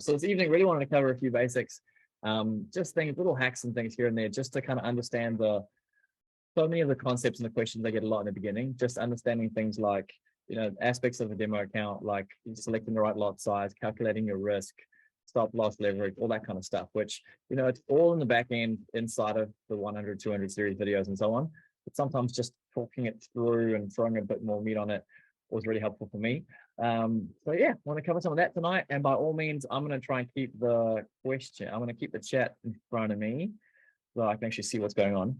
So this evening, really wanted to cover a few basics, just things, little hacks and things here and there, just to kind of understand so many of the concepts and the questions I get a lot in the beginning, just understanding things like, aspects of a demo account, like selecting the right lot size, calculating your risk, stop loss leverage, all that kind of stuff, which, it's all in the back end inside of the 100, 200 series videos and so on. But sometimes just talking it through and throwing a bit more meat on it was really helpful for me. So yeah, I want to cover some of that tonight. And by all means, I'm going to try and keep the chat in front of me so I can actually see what's going on.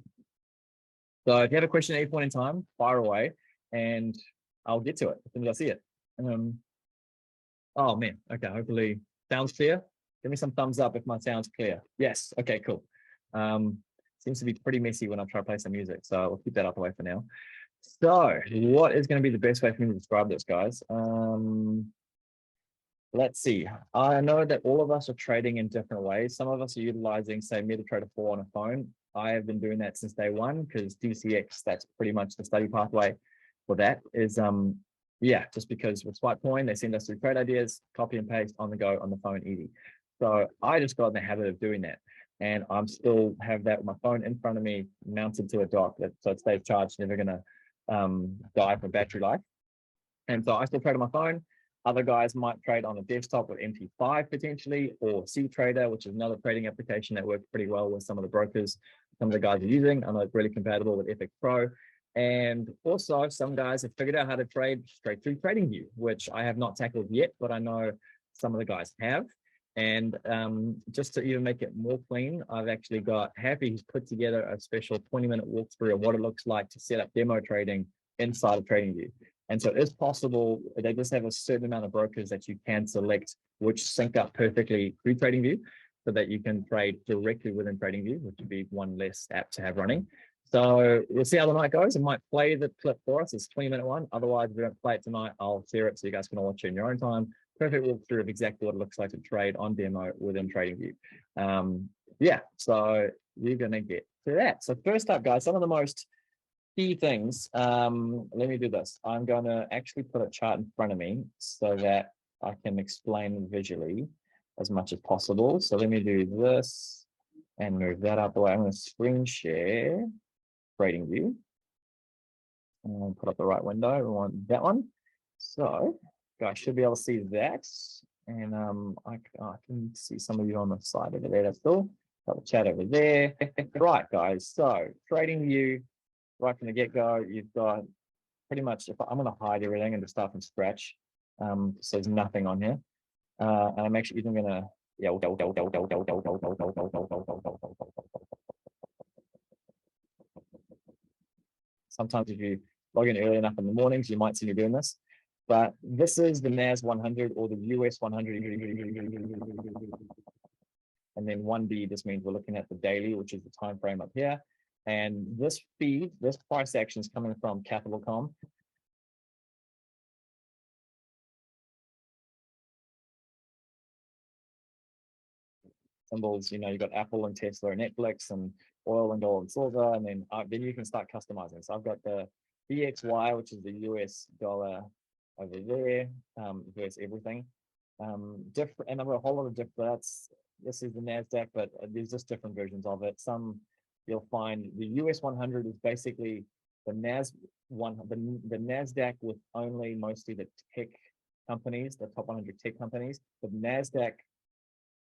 So if you have a question at any point in time, fire away and I'll get to it as soon as I see it. Oh man, okay, hopefully sounds clear. Give me some thumbs up if my sound's clear. Yes, okay, cool. Seems to be pretty messy when I try to play some music, so we'll keep that out the way for now. So what is going to be the best way for me to describe this, guys? Let's see. I know that all of us are trading in different ways. Some of us are utilizing, say, MetaTrader 4 on a phone. I have been doing that since day one because DCX, that's pretty much the study pathway for that is, just because with Swipe Coin, they send us through trade ideas, copy and paste on the go, on the phone, easy. So I just got in the habit of doing that. And I'm still have that with my phone in front of me, mounted to a dock, so it stays charged, never gonna die for battery life. And so I still trade on my phone. Other guys might trade on a desktop with MT5 potentially, or CTrader, which is another trading application that works pretty well with some of the brokers some of the guys are using. I know it's really compatible with FX Pro. And also some guys have figured out how to trade straight through TradingView, which I have not tackled yet, but I know some of the guys have. And just to even make it more clean, I've actually got Happy who's put together a special 20-minute walkthrough of what it looks like to set up demo trading inside of TradingView. And so it's possible, they just have a certain amount of brokers that you can select which sync up perfectly through TradingView so that you can trade directly within TradingView, which would be one less app to have running. So we'll see how the night goes. I might play the clip for us. It's a 20-minute one. Otherwise, if we don't play it tonight, I'll share it so you guys can all watch it in your own time. Perfect walkthrough of exactly what it looks like to trade on demo within TradingView. So you're going to get to that. So first up, guys, some of the most key things. Let me do this. I'm going to actually put a chart in front of me so that I can explain visually as much as possible. So let me do this and move that out the way. I'm going to screen share TradingView and put up the right window. We want that one. So guys should be able to see that. And I can see some of you on the side over there. That's cool. Got the chat over there. Right, guys. So TradingView, right from the get-go, you've got pretty much, I'm going to hide everything and just start from scratch. So there's nothing on here. And I'm actually even going to, sometimes if you log in early enough in the mornings, you might see me doing this. But this is the NAS 100 or the US 100. And then 1B, this means we're looking at the daily, which is the time frame up here. And this feed, this price action is coming from Capital.com. Symbols, you've got Apple and Tesla and Netflix and oil and gold and silver, and then you can start customizing. So I've got the BXY, which is the US dollar over there, versus everything. Different, and I've got a whole lot of different. This is the NASDAQ, but there's just different versions of it. Some you'll find the US 100 is basically the the NASDAQ with only mostly the tech companies, the top 100 tech companies. The NASDAQ,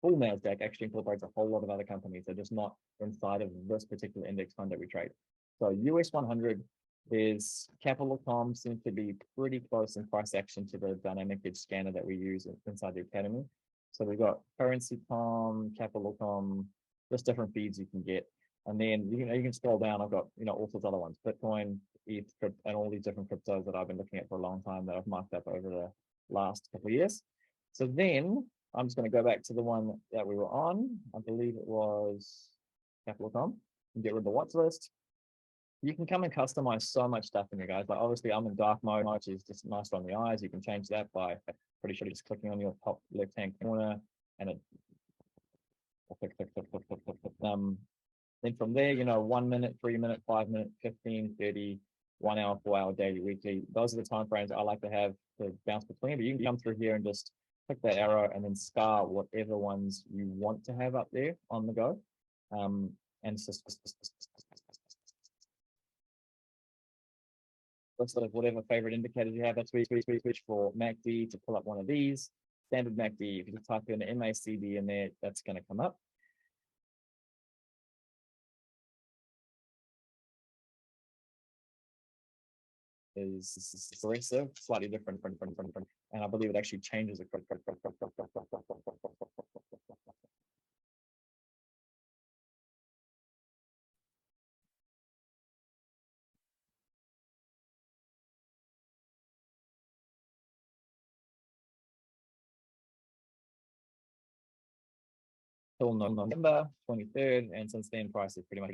full NASDAQ actually incorporates a whole lot of other companies. They're just not inside of this particular index fund that we trade. So US 100 is Capital.com, seems to be pretty close in price action to the dynamic edge scanner that we use inside the academy. So we've got Currency.com, Capital.com, just different feeds you can get. And then you can scroll down. I've got all sorts of other ones, Bitcoin, ETH, and all these different cryptos that I've been looking at for a long time that I've marked up over the last couple of years. So then I'm just going to go back to the one that we were on. I believe it was Capital.com. And get rid of the watch list. You can come and customize so much stuff in here, guys. Like obviously I'm in dark mode, which is just nice on the eyes. You can change that by pretty sure just clicking on your top left-hand corner and it then from there, 1 minute, 3 minute, 5 minute, 15, 30, 1 hour, 4 hour, daily, weekly. Those are the time frames I like to have to bounce between. But you can come through here and just click that arrow and then star whatever ones you want to have up there on the go. And it's just sort of whatever favorite indicators you have. That's where you switch for MACD to pull up one of these. Standard MACD, if you just type in the MACD in there, that's going to come up. Is aggressive, slightly different, and I believe it actually changes it. Till November 23rd, and since then price is pretty much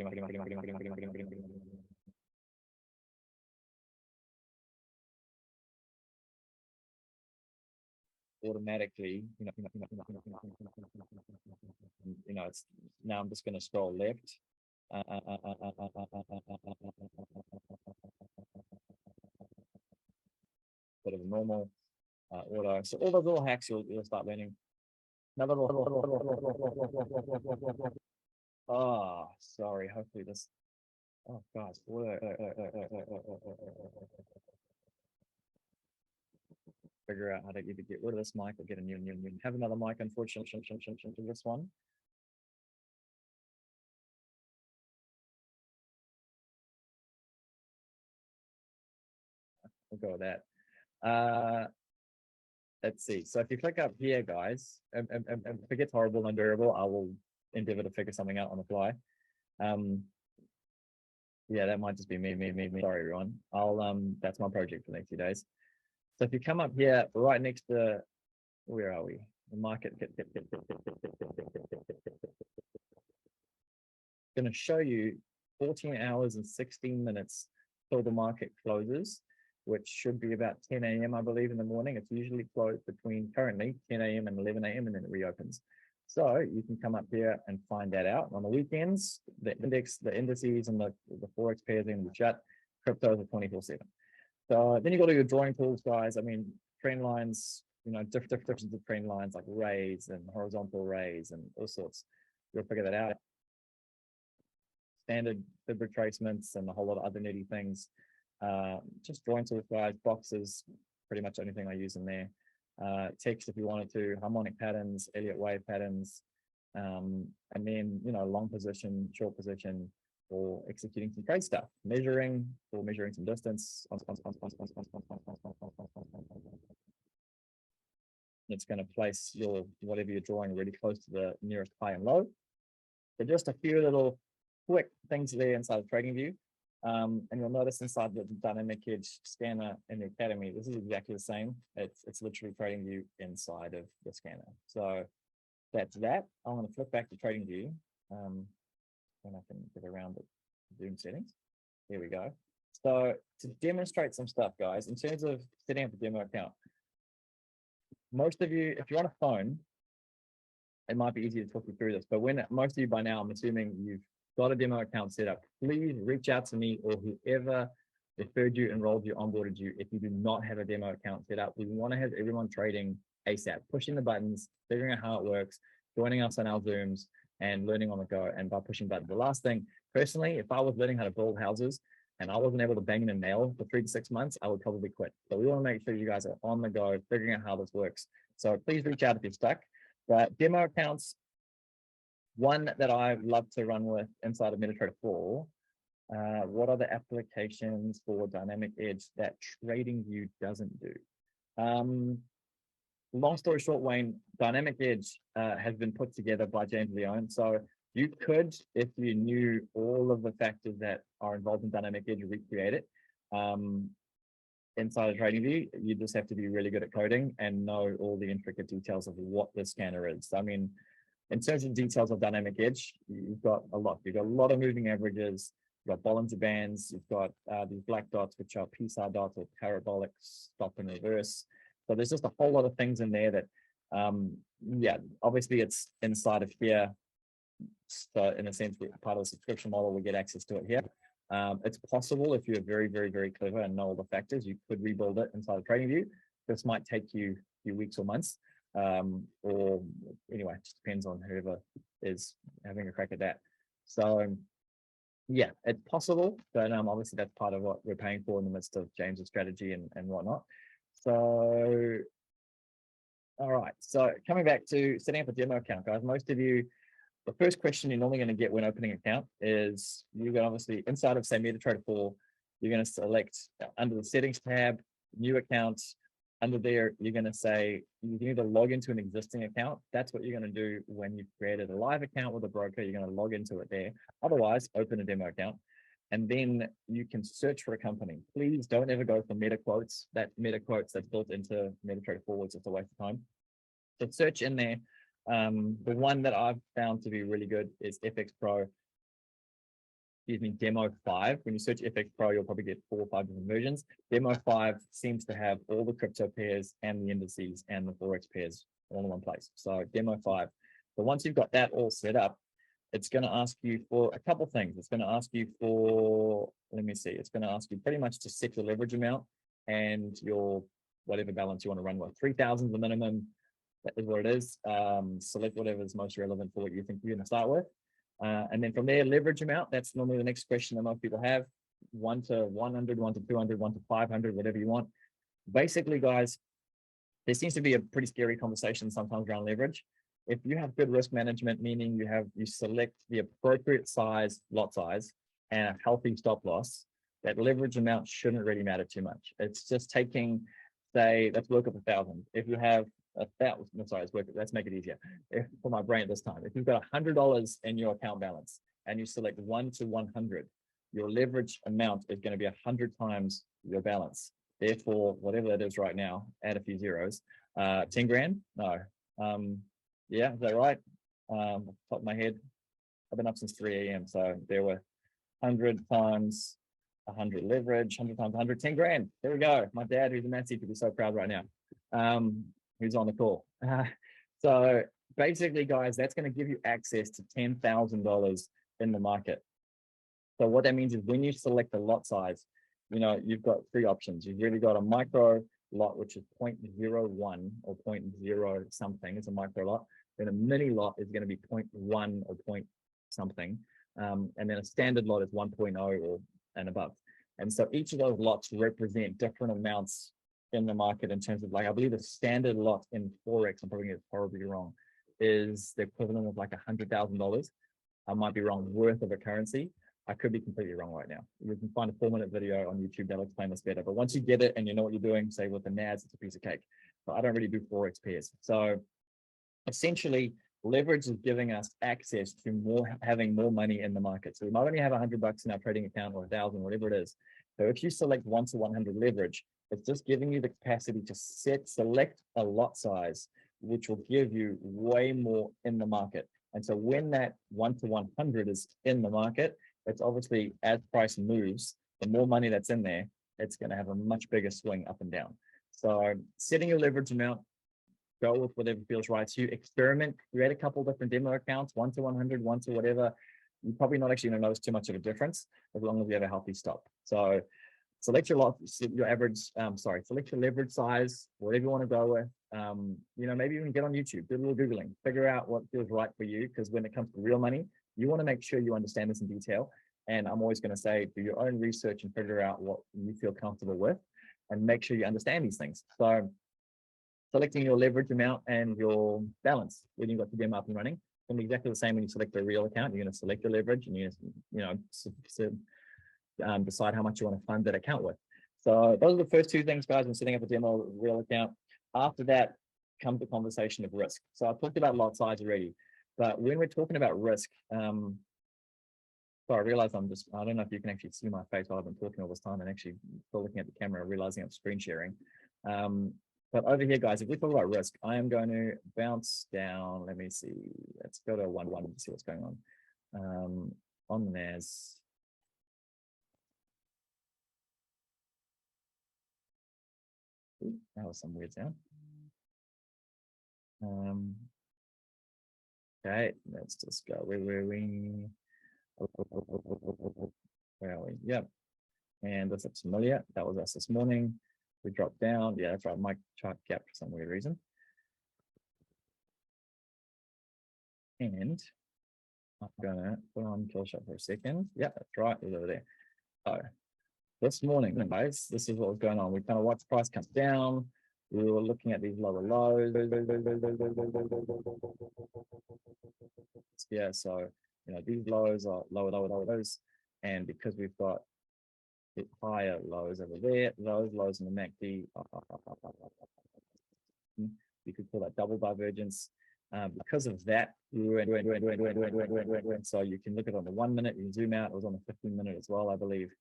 automatically, it's now I'm just going to scroll left. Bit of a normal auto. So all those little hacks you'll start learning. Another oh, sorry. Hopefully this. Oh gosh. Figure out how to either get rid of this mic or get a new. Have another mic, unfortunately, this one. We'll go with that. Let's see. So if you click up here, guys, and forget horrible and durable, I will endeavor to figure something out on the fly. Yeah, that might just be me. Sorry, everyone. That's my project for the next few days. So if you come up here, right next to, where are we? The market. Going to show you 14 hours and 16 minutes till the market closes, which should be about 10 a.m. I believe in the morning. It's usually closed between currently 10 a.m. and 11 a.m. and then it reopens. So you can come up here and find that out. On the weekends, the indices and the forex pairs in the chat, cryptos are 24/7. So then you got to your drawing tools, guys. I mean, trend lines, different trend lines like rays and horizontal rays and all sorts. You'll figure that out. Standard fib retracements and a whole lot of other nitty things. Just drawing tools, guys. Boxes, pretty much anything I use in there. Text if you wanted to, harmonic patterns, Elliott wave patterns, and then long position, short position, or executing some trade stuff, measuring some distance. It's going to place your whatever you're drawing really close to the nearest high and low. So just a few little quick things there inside of TradingView. And you'll notice inside the dynamic edge scanner in the academy, this is exactly the same. It's literally TradingView inside of the scanner. So that's that. I'm going to flip back to TradingView. And I can get around the Zoom settings. Here we go. So to demonstrate some stuff, guys, in terms of setting up a demo account, most of you, if you're on a phone, it might be easy to talk you through this, but when most of you by now, I'm assuming you've got a demo account set up, please reach out to me or whoever referred you, enrolled you, onboarded you. If you do not have a demo account set up, we want to have everyone trading ASAP, pushing the buttons, figuring out how it works, joining us on our Zooms and learning on the go. And by pushing buttons, the last thing, personally, if I was learning how to build houses and I wasn't able to bang in a nail for 3 to 6 months, I would probably quit. So we want to make sure you guys are on the go, figuring out how this works. So please reach out if you're stuck. But demo accounts, one that I love to run with inside of MetaTrader 4, what are the applications for Dynamic Edge that TradingView doesn't do? Long story short, Wayne, Dynamic Edge has been put together by James Leone. So you could, if you knew all of the factors that are involved in Dynamic Edge, recreate it. Inside of TradingView, you just have to be really good at coding and know all the intricate details of what the scanner is. I mean, in terms of details of Dynamic Edge, you've got a lot. You've got a lot of moving averages. You've got Bollinger Bands. You've got these black dots, which are PSAR dots or parabolic stop and reverse. So there's just a whole lot of things in there that, yeah, obviously it's inside of here. So in a sense, we're part of the subscription model, we get access to it here. It's possible if you're very, very, very clever and know all the factors, you could rebuild it inside of TradingView. This might take you a few weeks or months. or anyway, it just depends on whoever is having a crack at that. So yeah, it's possible, but obviously that's part of what we're paying for in the midst of James's strategy and whatnot. So all right, so coming back to setting up a demo account, guys, most of you, the first question you're normally going to get when opening an account is you're going to obviously inside of say MetaTrader 4, you're going to select under the settings tab, new accounts. Under there, you're going to say you can either log into an existing account. That's what you're going to do when you've created a live account with a broker. You're going to log into it there. Otherwise, open a demo account. And then you can search for a company. Please don't ever go for meta quotes. That meta quotes that's built into MetaTrader 4 is just a waste of time. So search in there. The one that I've found to be really good is FX Pro, Demo 5. When you search FX Pro, you'll probably get 4 or 5 different versions. Demo 5 seems to have all the crypto pairs and the indices and the Forex pairs all in one place. So Demo 5. So once you've got that all set up, it's going to ask you for a couple things. It's going to ask you for, let me see, it's going to ask you pretty much to set your leverage amount and your whatever balance you want to run with. 3,000 is the minimum. That is what it is. Select whatever is most relevant for what you think you're going to start with. And then from there, leverage amount, that's normally the next question that most people have. 1 to 100, 1 to 200, 1 to 500, whatever you want. Basically, guys, there seems to be a pretty scary conversation sometimes around leverage. If you have good risk management, meaning you select the appropriate size, lot size, and a healthy stop loss, that leverage amount shouldn't really matter too much. It's just taking, say, let's work up 1,000. If you have 1,000, sorry, let's make it easier for my brain at this time. If you've got $100 in your account balance and you select 1 to 100, your leverage amount is going to be 100 times your balance. Therefore, whatever that is right now, add a few zeros. 10 grand? No. Yeah, is that right? Off the top of my head, I've been up since 3 a.m. So there were 100 times 100 leverage, 100 times 100, 10 grand. There we go. My dad, who's a maths teacher, would be so proud right now. Who's on the call. So basically, guys, that's going to give you access to $10,000 in the market. So what that means is when you select a lot size, you've got 3 options. You've really got a micro lot, which is 0.01 or 0.0 something. It's a micro lot. Then a mini lot is going to be 0.1 or point something. And then a standard lot is 1.0 or and above. And so each of those lots represent different amounts in the market in terms of, like, I believe the standard lot in Forex, I'm probably getting horribly wrong, is the equivalent of like $100,000. I might be wrong, worth of a currency. I could be completely wrong right now. You can find a 4-minute video on YouTube that'll explain this better. But once you get it and you know what you're doing, say with the NAS, it's a piece of cake. But I don't really do Forex pairs. So essentially, leverage is giving us access to having more money in the market. So we might only have $100 in our trading account or 1,000, whatever it is. So if you select 1 to 100 leverage, it's just giving you the capacity to select a lot size, which will give you way more in the market. And so when that 1 to 100 is in the market, it's obviously, as price moves, the more money that's in there, it's going to have a much bigger swing up and down. So setting your leverage amount, go with whatever feels right to you. Experiment, create a couple different demo accounts, 1 to 100, 1 to whatever. You're probably not actually going to notice too much of a difference as long as you have a healthy stop. So select your select your leverage size, whatever you want to go with. Maybe even get on YouTube, do a little Googling, figure out what feels right for you. Because when it comes to real money, you want to make sure you understand this in detail. And I'm always going to say, do your own research and figure out what you feel comfortable with and make sure you understand these things. So selecting your leverage amount and your balance when you've got the demo up and running. It's going to be exactly the same when you select a real account. You're going to select your leverage and you're going to decide how much you want to fund that account with. So those are the first 2 things, guys, when setting up a demo real account. After that comes the conversation of risk. So I talked about lot size already, but when we're talking about risk, so I realize I don't know if you can actually see my face while I've been talking all this time and actually still looking at the camera, realizing I'm screen sharing. But over here, guys, if we talk about risk, I am going to bounce down. Let me see. Let's go to 1-1 and see what's going on. On the NAS. Ooh, that was some weird sound. Okay, let's just go. Where were we? Where are we? Yep. And this looks familiar. That was us this morning. We dropped down. Yeah, that's right. My chart gap for some weird reason. And I'm gonna put on kill shot for a second. Yeah, that's right, it's over there. So this morning, guys, this is what was going on. We kind of watched price come down. We were looking at these lower lows. Yeah, so these lows are lower lows, and because we've got higher lows over there, those lows in the MACD, you could call that double divergence. Because of that, we went. So you can look at it on the 1 minute, you can zoom out. It was on the 15-minute as well, I believe.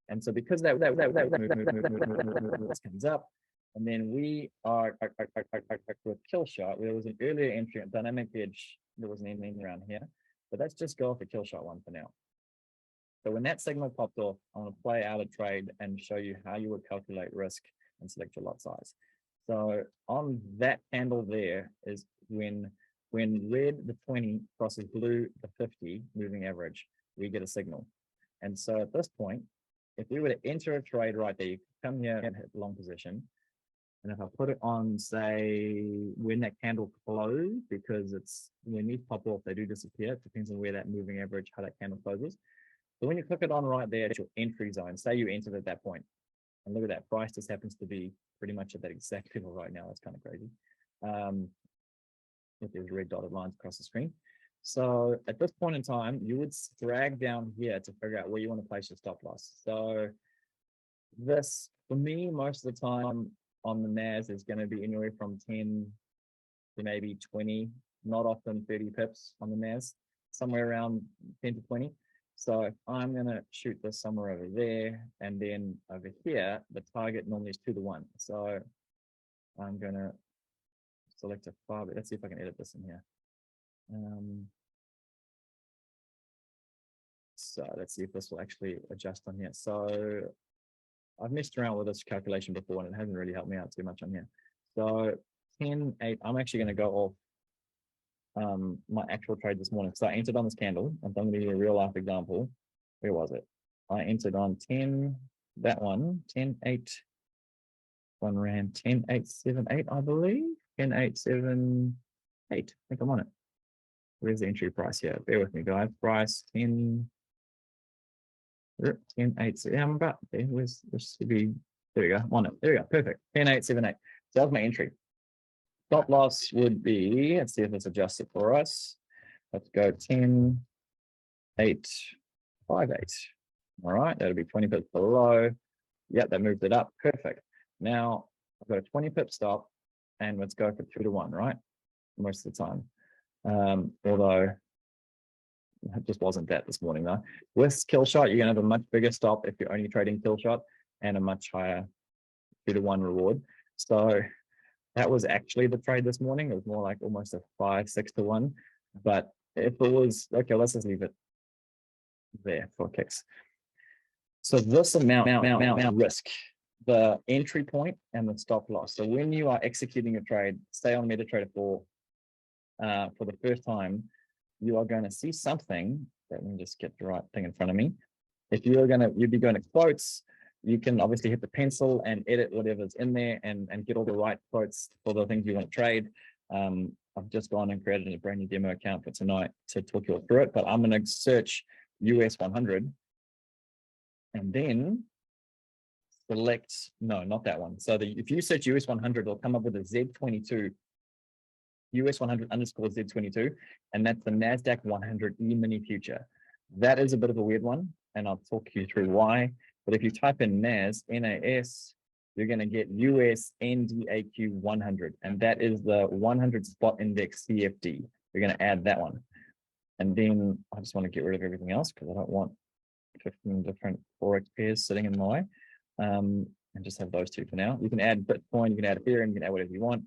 And so because that comes up, and then we are with kill shot. There was an earlier entry at dynamic edge. There wasn't anything around here, but let's just go off the kill shot one for now. So when that signal popped off, I'm going to play out a trade and show you how you would calculate risk and select your lot size. So on that candle there is when red, the 20, crosses blue, the 50 moving average, we get a signal. And so at this point, if we were to enter a trade right there, you come here and hit the long position. And if I put it on, say, when that candle closed, because it's when these pop off, they do disappear. It depends on where that moving average, how that candle closes. So when you click it on right there, it's your entry zone. Say you entered at that point, and look at that, price just happens to be pretty much at that exact level right now. That's kind of crazy. With these red dotted lines across the screen. So at this point in time, you would drag down here to figure out where you want to place your stop loss. So this, for me, most of the time on the NAS is going to be anywhere from 10 to maybe 20, not often 30 pips on the NAS, somewhere around 10 to 20. So if I'm going to shoot this somewhere over there, and then over here, the target normally is 2 to 1. So I'm going to select a 5. Let's see if I can edit this in here. So let's see if this will actually adjust on here. So I've messed around with this calculation before, and it hasn't really helped me out too much on here. So 10, 8, I'm actually going to go off my actual trade this morning. So I entered on this candle, and I'm going to give you a real life example. Where was it? I entered on 10, that one, 10, 8, one ran 10, 8, 7, 8, I believe. 10, 8, 7, 8. I think I'm on it. Where's the entry price here? Bear with me, guys. Price 10, 10, 8, 7. I'm about there. Where's this should be? There we go. I'm on it. There we go. Perfect. 10, 8, 7, 8. So that was my entry. Stop loss would be, let's see if it's adjusted for us. Let's go 10, 8, 5, 8. All right, that'll be 20 pips below. Yep, that moved it up. Perfect. Now I've got a 20 pip stop, and let's go for 2 to 1, right? Most of the time. Although it just wasn't that this morning though. With kill shot, you're gonna have a much bigger stop if you're only trading kill shot, and a much higher 2 to 1 reward. So that was actually the trade this morning. It was more like almost a 5, 6 to 1. But if it was, okay, let's just leave it there for kicks. So this amount of risk, the entry point and the stop loss. So when you are executing a trade, stay on MetaTrader 4 for the first time, you are going to see something. Let me just get the right thing in front of me. If you'd be going to quotes, you can obviously hit the pencil and edit whatever's in there and get all the right quotes for the things you want to trade. I've just gone and created a brand new demo account for tonight to talk you through it, but I'm going to search US 100 and then select, no, not that one. So if you search US 100, it'll come up with a Z22, US 100 underscore Z22, and that's the NASDAQ 100 E-mini future. That is a bit of a weird one, and I'll talk you through why. But if you type in NAS, N-A-S, you're going to get US NDAQ 100, and that is the 100 spot index CFD. You're going to add that one. And then I just want to get rid of everything else because I don't want 15 different Forex pairs sitting in my way. And just have those two for now. You can add Bitcoin, you can add Ethereum, you can add whatever you want.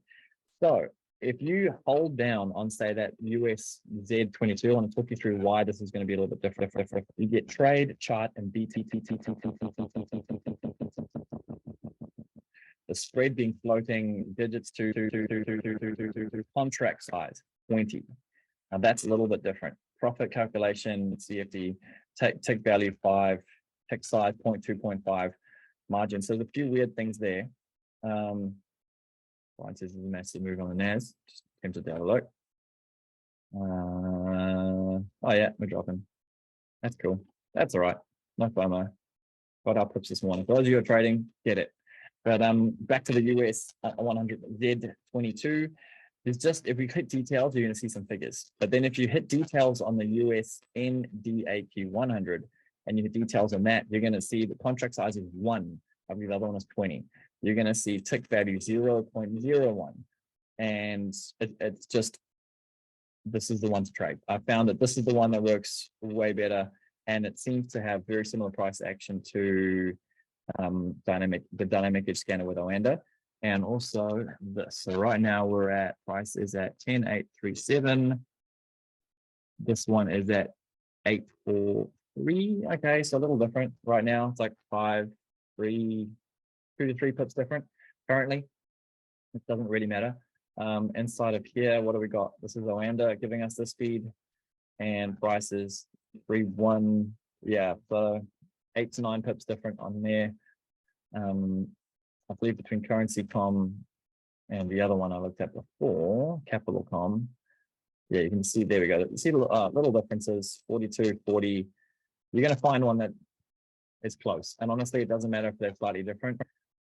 So if you hold down on, say, that US Z22, I want to talk you through why this is going to be a little bit different. You get trade, chart, and BTT. The spread being floating digits to contract size 20. Now that's a little bit different. Profit calculation, CFD, tick value 5, tick size 0.2, 0.5, margin. So there's a few weird things there. This is a massive move on the NAS. Just tempted to have a look. Oh yeah, we're dropping. That's cool. That's all right. No FOMO. Got our pips this morning. For those of you who are trading, get it. But back to the US 100 Z22. There's just, if we hit details, you're going to see some figures. But then if you hit details on the US NDAQ 100 and you hit details on that, you're going to see the contract size is 1. I believe the other one is 20. You're going to see tick value 0.01. And it's just, this is the one to trade. I found that this is the one that works way better. And it seems to have very similar price action to the dynamic edge scanner with Oanda. And also this. So right now we're at, price is at 10,837. This one is at 843. Okay, so a little different right now. It's like 2 to 3 pips different currently. It doesn't really matter. Inside of here, what do we got? This is Oanda giving us the speed, and price is 3.1. Yeah, so 8 to 9 pips different on there. I believe between currency com and the other one I looked at before, capital com. Yeah, you can see, there we go. You see little differences, 42, 40. You're going to find one that is close. And honestly, it doesn't matter if they're slightly different.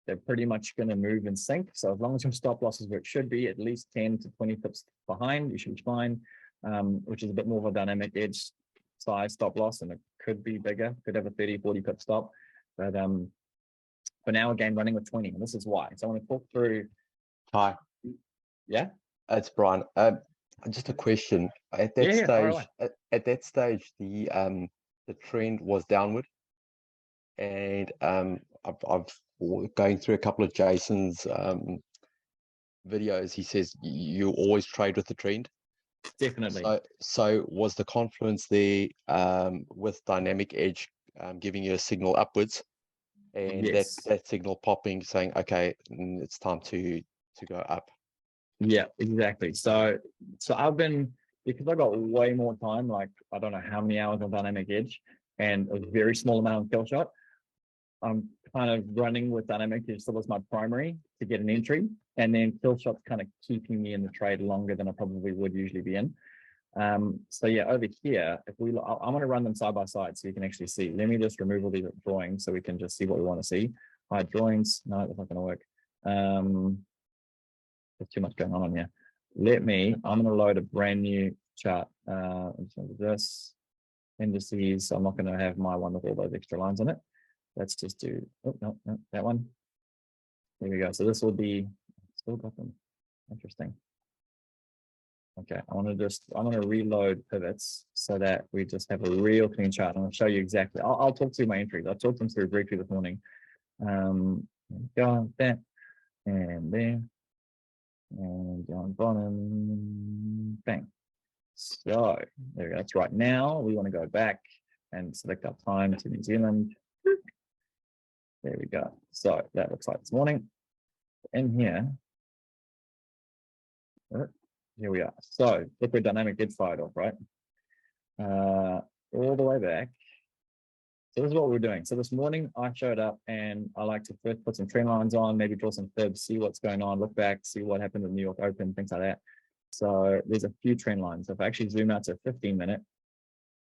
They're pretty much going to move in sync. So as long as your stop loss is where it should be, at least 10 to 20 pips behind, you should be fine, which is a bit more of a dynamic edge size stop loss, and it could be bigger, could have a 30, 40 pip stop. But for now, again, running with 20, and this is why. So I want to talk through. Hi. Yeah? It's Brian. Just a question. At that stage, the trend was downward, and I've going through a couple of Jason's videos. He says you always trade with the trend. Definitely. So was the confluence there with dynamic edge giving you a signal upwards, and yes. that signal popping, saying, okay, it's time to go up? Yeah, exactly. So I've been, because I got way more time, like I don't know how many hours on dynamic edge and a very small amount of kill shot. I'm kind of running with dynamic edge still as my primary to get an entry, and then kill shot's kind of keeping me in the trade longer than I probably would usually be in. So yeah, over here, if we, I'm going to run them side by side so you can actually see. Let me just remove all these drawings so we can just see what we want to see. Hide drawings. No, that's not going to work. There's too much going on here. I'm going to load a brand new chart. This indices. I'm not going to have my one with all those extra lines on it. Let's just do, oh, no, that one. There we go. So this will be, still got them. Interesting. Okay, I'm going to reload pivots so that we just have a real clean chart. I'm going to show you exactly. I'll talk through my entries. I talked them through briefly this morning. Go that and there. And down bottom, bang. So there we go. That's right. Now we want to go back and select our time to New Zealand. There we go. So that looks like this morning. In here we are. So liquid dynamic did fired off, right? All the way back. So this is what we're doing. So this morning I showed up and I like to first put some trend lines on, maybe draw some fibs, see what's going on, look back, see what happened at New York Open, things like that. So there's a few trend lines. If I actually zoom out to a 15-minute,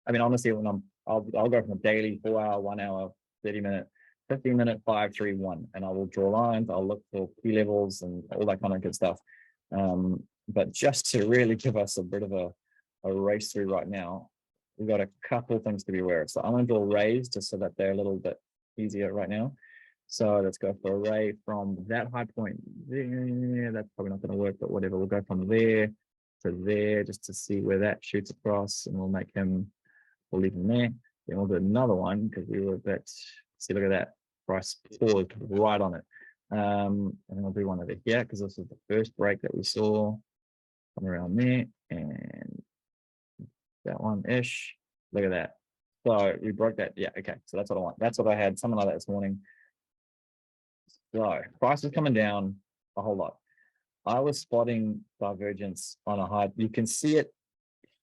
I mean, honestly, when I'll go from a daily 4 hour, 1 hour, 30-minute, 15-minute, 5, 3, 1, and I will draw lines. I'll look for key levels and all that kind of good stuff. But just to really give us a bit of a race through right now, we've got a couple things to be aware of. So I'm going to draw rays just so that they're a little bit easier right now. So let's go for a ray from that high point there. That's probably not going to work, but whatever. We'll go from there to there just to see where that shoots across, and we'll leave him there. Then we'll do another one because we were a bit, see, look at that. Price paused right on it. And then I'll do one over here because this is the first break that we saw. Come around there and that one-ish. Look at that. So we broke that. Yeah, okay. So that's what I want. That's what I had, something like that this morning. So price is coming down a whole lot. I was spotting divergence on a high. You can see it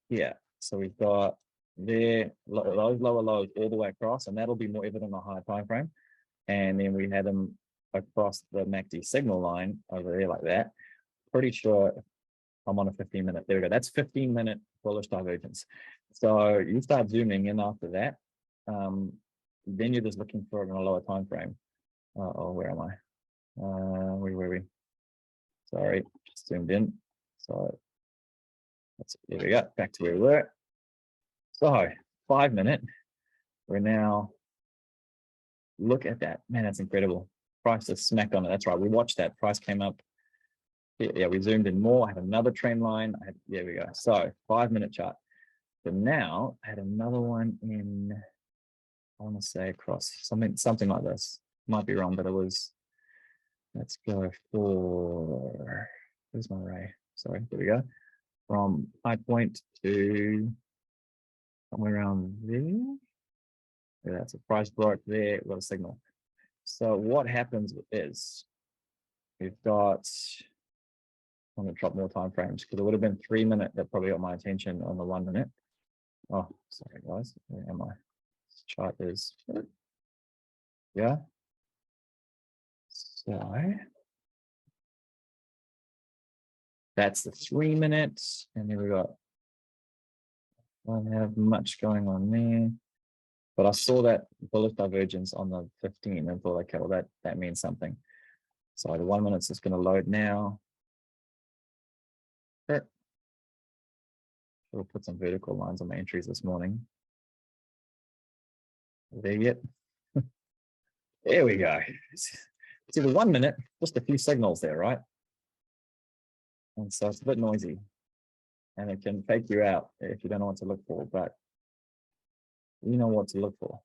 here. So we've got there, those lower lows all the way across, and that'll be more evident on a higher time frame. And then we had them across the MACD signal line over there like that. Pretty sure I'm on a 15-minute. There we go. That's 15-minute bullish divergence. So you start zooming in after that. Then you're just looking for it in a lower time frame. Oh, where am I? Where were we? Sorry, just zoomed in. So there we go. Back to where we were. So 5-minute. We're now, look at that. Man, that's incredible. Price is smacked on it. That's right. We watched that. Price came up. Yeah, we zoomed in more. I had another trend line. There we go. So 5-minute chart. So now I had another one in, I want to say across something like this. Might be wrong, but it was, let's go for, where's my ray? Sorry, there we go. From high point to somewhere around there. Yeah, that's a price broke there. We've got a signal. So what happens is we've got, I'm going to drop more time frames because it would have been 3-minute that probably got my attention on the 1-minute. Oh, sorry guys, where am I? This chart is, yeah. So that's the 3-minute, and then we got, I don't have much going on there, but I saw that bullish divergence on the 15 and thought, okay, well that means something. So the 1-minute's just going to load now. We'll put some vertical lines on my entries this morning. There yet? There we go. See the 1-minute, just a few signals there, right? And so it's a bit noisy and it can fake you out if you don't know what to look for, but you know what to look for.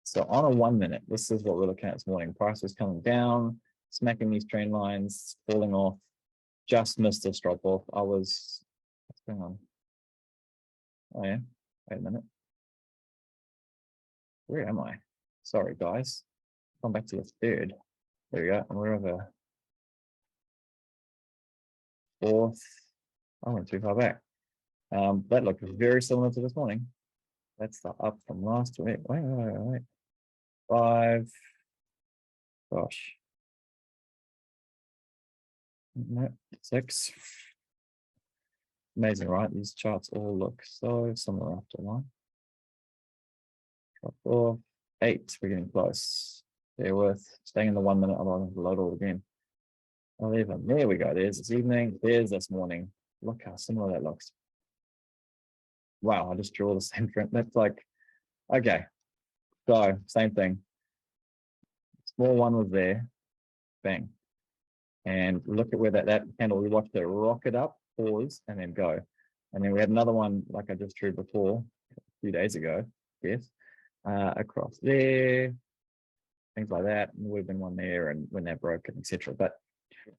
So on a 1-minute, this is what we're looking at this morning. Price was coming down, smacking these trend lines, falling off, just missed this drop off. I was, what's going on? Oh yeah, wait a minute. Where am I? Sorry guys. Come back to the third. There we go. And we're over fourth. I went too far back. That looked very similar to this morning. That's the up from last week. Wait. 5. Gosh. No, 6. Amazing, right? These charts all look so similar after one. Drop off. 8. We're getting close. Bear with. Staying in the 1-minute. I'm going to load all again. 11. There we go. There's this evening. There's this morning. Look how similar that looks. Wow, I just drew all the same trend. That's like, okay. So same thing. Small one was there. Bang. And look at where that candle, we watched it rocket up, pause, and then go. And then we had another one like I just drew before, a few days ago, yes, across there, things like that. And we've been one there and when that broke, etc. But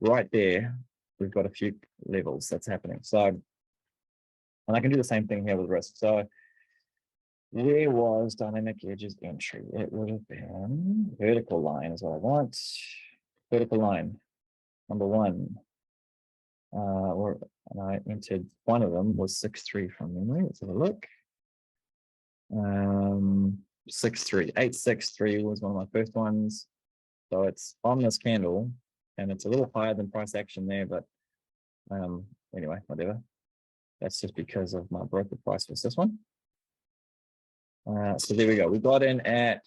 right there, we've got a few levels that's happening. So, and I can do the same thing here with risk. So where was dynamic edges entry? It would have been vertical line is what I want. Vertical line. Number 1, and I entered one of them was 6.3 from memory. Let's have a look. 6.3, 8.63 was one of my first ones. So it's on this candle, and it's a little higher than price action there, but anyway, whatever. That's just because of my broker price was this one. So there we go. We got in at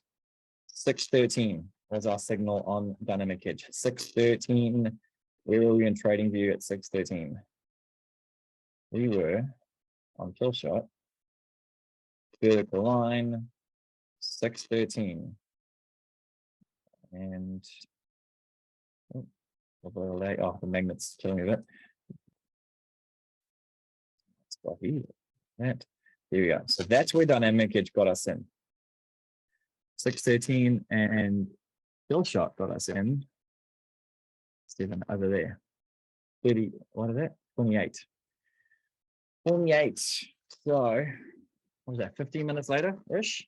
6.13 was our signal on dynamic edge. 6.13. Where were we in TradingView at 6.13? We were on kill shot, vertical line, 6.13. And the magnet's killing me a bit. Let's go here. That. There we go. So that's where dynamic edge got us in. 6.13 and kill shot got us in. Stephen over there. 30, what is that? 28. 28. So what was that? 15 minutes later-ish.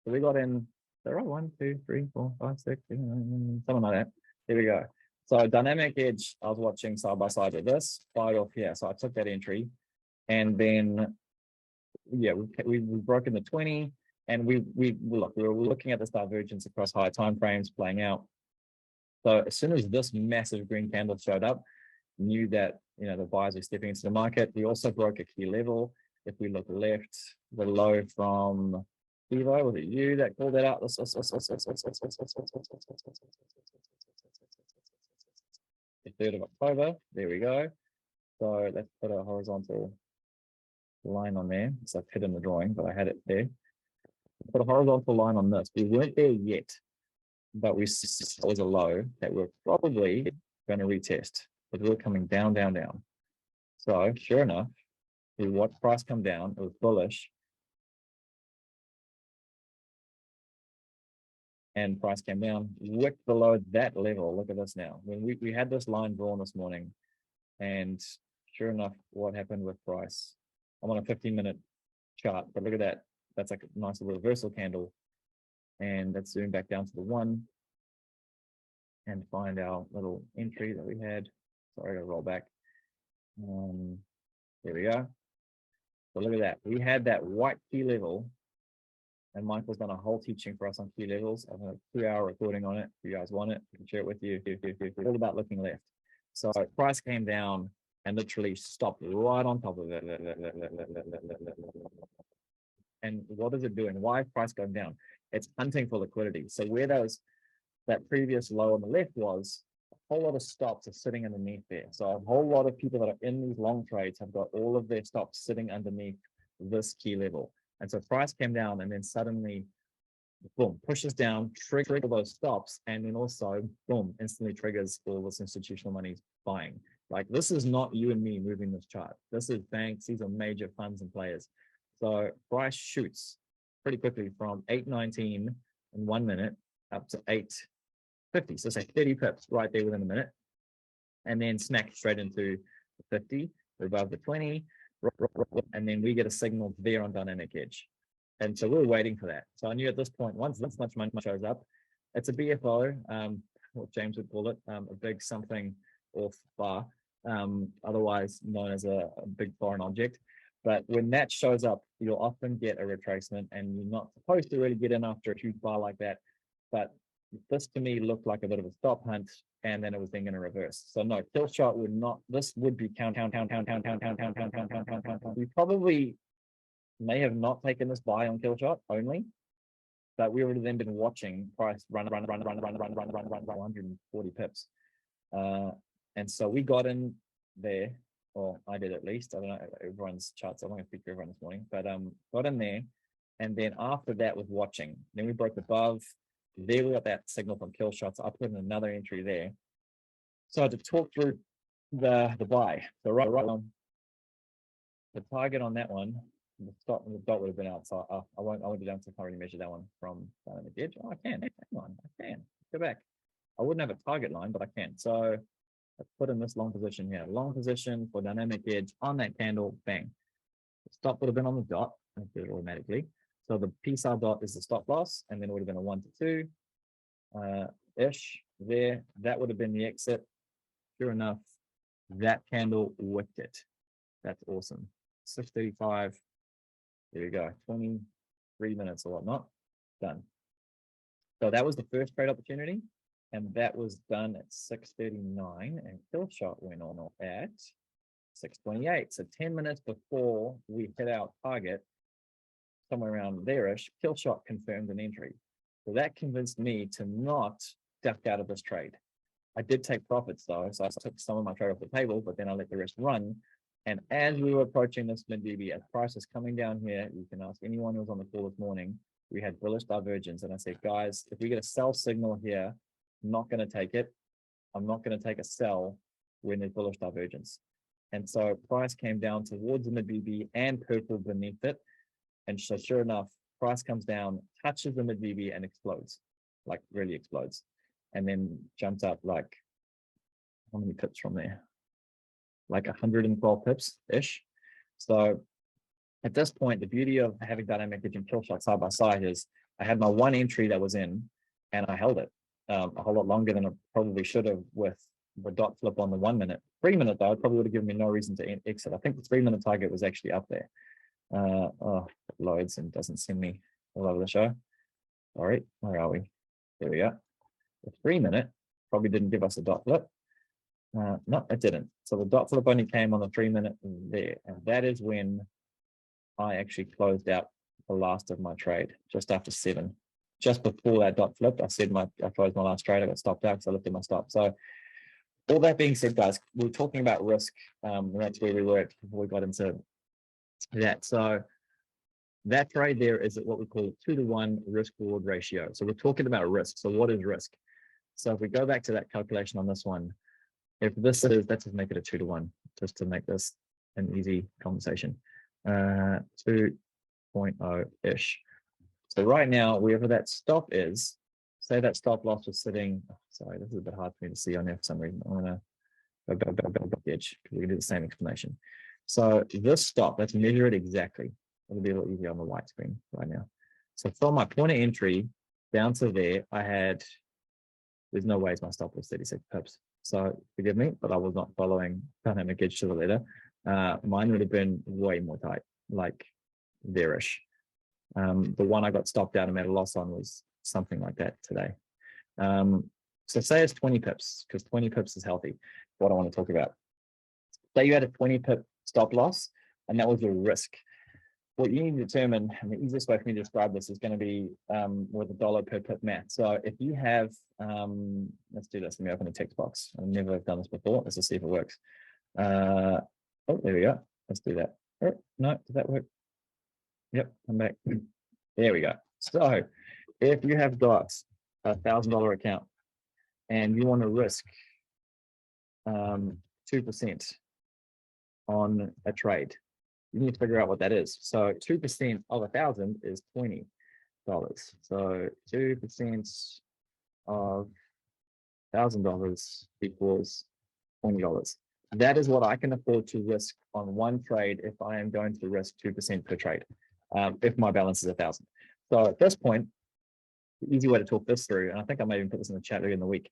So we got in, the right 1, 2, 3, 4, 5, 6, 7, something like that. There we go. So dynamic edge, I was watching side by side with this, fired off here. So I took that entry, and then yeah, we've broken the 20, and we were looking at this divergence across higher time frames playing out. So as soon as this massive green candle showed up, knew that the buyers are stepping into the market. We also broke a key level. If we look left, the low from Evo, was it you that called that out? The 3rd of October. There we go. So let's put a horizontal line on there. So I've hidden the drawing, but I had it there. Put a horizontal line on this. We weren't there yet, but we saw a low that we're probably going to retest, but we're coming down, down, down. So sure enough, we watched price come down. It was bullish. And price came down, wicked below that level. Look at this now. When we had this line drawn this morning, and sure enough, what happened with price? I'm on a 15-minute chart, but look at that. That's like a nice little reversal candle. And let's zoom back down to the 1 and find our little entry that we had. Sorry, I gotta roll back. There we go. So look at that. We had that white key level, and Michael's done a whole teaching for us on key levels. I've got a 2-hour recording on it. If you guys want it, I can share it with you. All about looking left. So price came down and literally stopped right on top of it. And what is it doing? Why is price going down? It's hunting for liquidity. So where that previous low on the left was, a whole lot of stops are sitting underneath there. So a whole lot of people that are in these long trades have got all of their stops sitting underneath this key level. And so price came down and then suddenly, boom, pushes down, trigger those stops, and then also, boom, instantly triggers all this institutional money buying. Like, this is not you and me moving this chart. This is banks. These are major funds and players. So price shoots pretty quickly from 819 in 1 minute up to 850. So say 30 pips right there within a minute, and then smack straight into the 50, above the 20, and then we get a signal there on dynamic edge. And so we're waiting for that. So I knew at this point, once this much money shows up, it's a BFO, what James would call it, a big something off bar, otherwise known as a big foreign object. But when that shows up, you'll often get a retracement, and you're not supposed to really get in after a huge bar like that. But this to me looked like a bit of a stop hunt, and then it was then going to reverse. So no, kill shot would not, this would be count. We probably may have not taken this buy on kill shot only, but we would have then been watching price run 140 pips. And so we got in there, or I did at least. I don't know everyone's charts. I'm not going to speak for everyone this morning, but got in there, and then after that was watching. Then we broke above. There we got that signal from kill shots. I put in another entry there. So I had to talk through the buy. So right on the target on that one, the stop and the dot would have been outside. I won't do that until I already measure that one from the edge. Oh, I can. Hang on, I can go back. I wouldn't have a target line, but I can. So I put in this long position here. Long position for dynamic edge on that candle. Bang. The stop would have been on the dot. I do it automatically. So the PSR dot is the stop loss, and then it would have been a 1 to 2 ish there. That would have been the exit. Sure enough, that candle wicked it. That's awesome. 6:35. There we go. 23 minutes or whatnot. Done. So that was the first trade opportunity, and that was done at 6:39, and kill shot went on at 6:28. So 10 minutes before we hit our target, somewhere around there-ish, kill shot confirmed an entry. So that convinced me to not duck out of this trade. I did take profits though, so I took some of my trade off the table, but then I let the rest run. And as we were approaching this mid-DB, as price is coming down here, you can ask anyone who was on the call this morning, we had bullish divergence. And I said, guys, if we get a sell signal here, I'm not going to take it. I'm not going to take a sell when there's bullish divergence. And so price came down towards the mid-DB and purple beneath it. And so sure enough, price comes down, touches the mid-DB and explodes, like really explodes. And then jumps up like, how many pips from there? Like 112 pips-ish. So at this point, the beauty of having dynamic edge and kill shot side by side is I had my one entry that was in, and I held it a whole lot longer than I probably should have with the dot flip on the 1 minute. 3 minute though, it probably would have given me no reason to exit. I think the 3 minute target was actually up there. Oh, it loads and doesn't send me all over the show. All right, where are we? There we go. The 3 minute probably didn't give us a dot flip. No, it didn't. So the dot flip only came on the 3-minute there. And that is when I actually closed out the last of my trade just after 7. Just before that dot flip, I closed my last trade. I got stopped out because I lifted my stop. So all that being said, guys, we're talking about risk. And that's where we were before we got into that. So that trade there is what we call 2-to-1 risk reward ratio. So we're talking about risk. So what is risk? So if we go back to that calculation on this one, if this is, let's just make it a 2-to-1, just to make this an easy conversation. 2.0-ish. So right now, wherever that stop is, say that stop loss was sitting, sorry, this is a bit hard for me to see on there for some reason. I'm gonna go the edge because we can do the same explanation. So this stop, let's measure it exactly. It'll be a little easier on the white screen right now. So from my point of entry down to there, there's no ways my stop was 36 pips. So forgive me, but I was not following dynamic edge to the letter. Mine would have been way more tight, like there-ish. The one I got stopped out and made a loss on was something like that today. So say it's 20 pips, because 20 pips is healthy, what I want to talk about. Say you had a 20 pip stop loss, and that was your risk. What you need to determine, and the easiest way for me to describe this is going to be with a dollar per pip math. So if you have, let's do this. Let me open a text box. I've never done this before. Let's just see if it works. Oh, there we go. Let's do that. Oh, no, does that work? Yep, I'm back. There we go. So if you have got $1,000 account and you want to risk 2% on a trade, you need to figure out what that is. So 2% of 1,000 is $20. So 2% of $1,000 equals $20. That is what I can afford to risk on one trade if I am going to risk 2% per trade, if my balance is 1,000. So at this point, the easy way to talk this through, and I think I may even put this in the chat earlier in the week,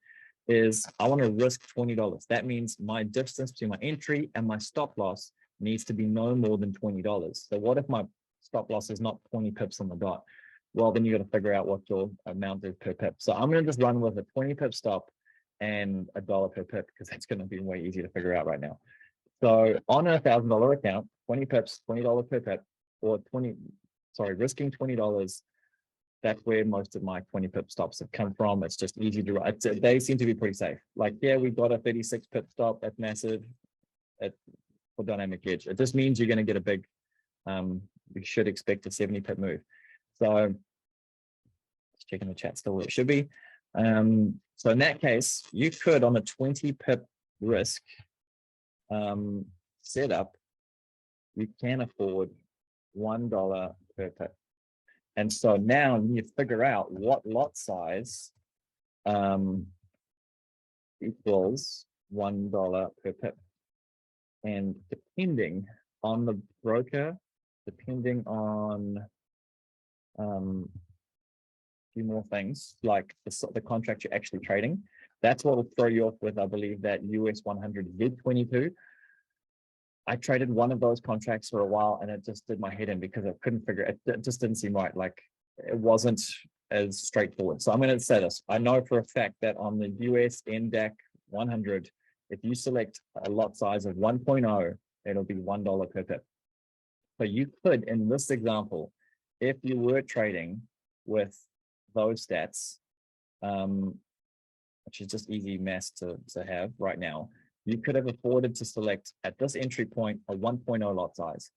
is I want to risk $20. That means my distance between my entry and my stop loss needs to be no more than $20. So what if my stop loss is not 20 pips on the dot? Well, then you got to figure out what your amount is per pip. So I'm going to just run with a 20 pip stop and $1 per pip, because that's going to be way easier to figure out right now. So on a $1,000 account, 20 pips, $20 per pip, or risking $20. That's where most of my 20 pip stops have come from. It's just easy to write. They seem to be pretty safe. Like, yeah, we got a 36 pip stop. That's massive for dynamic edge. It just means you're going to get a big, you should expect a 70 pip move. So let's check in the chat still where it should be. So in that case, you could, on a 20 pip risk setup, you can afford $1 per pip. And so now you figure out what lot size equals $1 per pip. And depending on the broker, depending on a few more things, like the contract you're actually trading, that's what will throw you off with, I believe, that US 100 Z22. I traded one of those contracts for a while and it just did my head in because I couldn't figure it. It just didn't seem right. Like, it wasn't as straightforward. So I'm going to say this. I know for a fact that on the US NDAC 100, if you select a lot size of 1.0, it'll be $1 per pip. So you could, in this example, if you were trading with those stats, which is just easy math to have right now, you could have afforded to select at this entry point a 1.0 lot size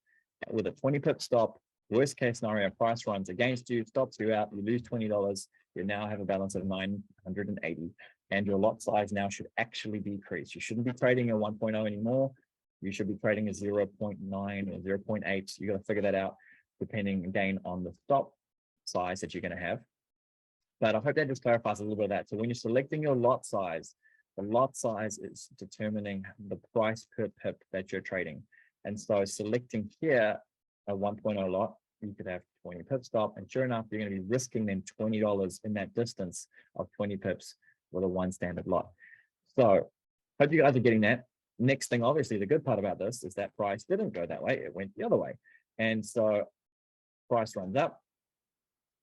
with a 20 pip stop. Worst case scenario, price runs against you, stops you out, you lose $20. You now have a balance of 980, and your lot size now should actually decrease. You shouldn't be trading a 1.0 anymore. You should be trading a 0.9 or 0.8. You got to figure that out depending again on the stop size that you're going to have. But I hope that just clarifies a little bit of that. So when you're selecting your lot size, the lot size is determining the price per pip that you're trading. And so selecting here a 1.0 lot, you could have 20 pip stop, and sure enough, you're going to be risking then $20 in that distance of 20 pips with a one standard lot. So hope you guys are getting that. Next thing, obviously, the good part about this is that price didn't go that way. It went the other way. And so price runs up.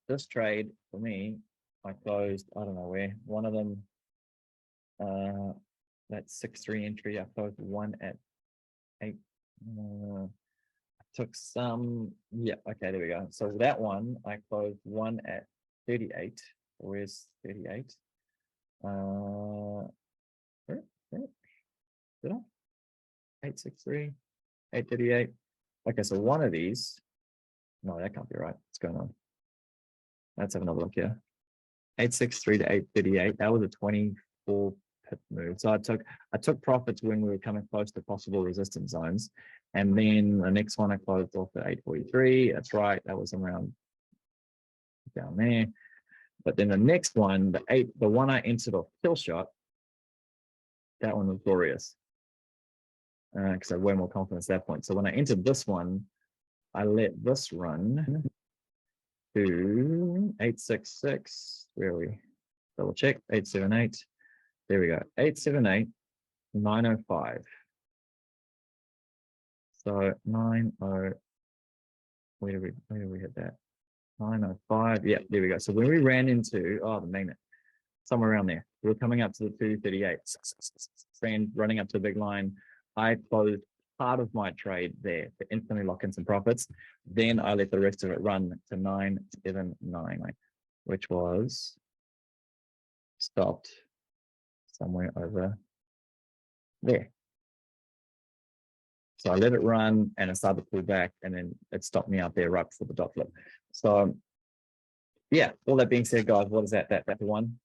This trade for me, I closed, I don't know where, one of them, that 6-3 entry. I closed one at 8. Took some, yeah, okay, there we go. So that one, I closed one at 38. Where's 38? Did I? 863, 838. Okay, so one of these, no, that can't be right. What's going on? Let's have another look here. 863 to 838. That was a 24 pip move. So I took profits when we were coming close to possible resistance zones. And then the next one I closed off at 843. That's right. That was around down there. But then the next one, the one I entered off kill shot, that one was glorious. Because I had way more confidence at that point. So when I entered this one, I let this run to 866. Where are we? Double check. 878. There we go. 878, 905. So 90. Where did we hit that? 905. Yeah, there we go. So when we ran into the magnet, somewhere around there, we were coming up to the 238. Running up to the big line. I closed part of my trade there to instantly lock in some profits. Then I let the rest of it run to 979, which was stopped somewhere over there. So I let it run and it started to pull back and then it stopped me out there right before the dot flip. So yeah, all that being said, guys, what is that? That's one,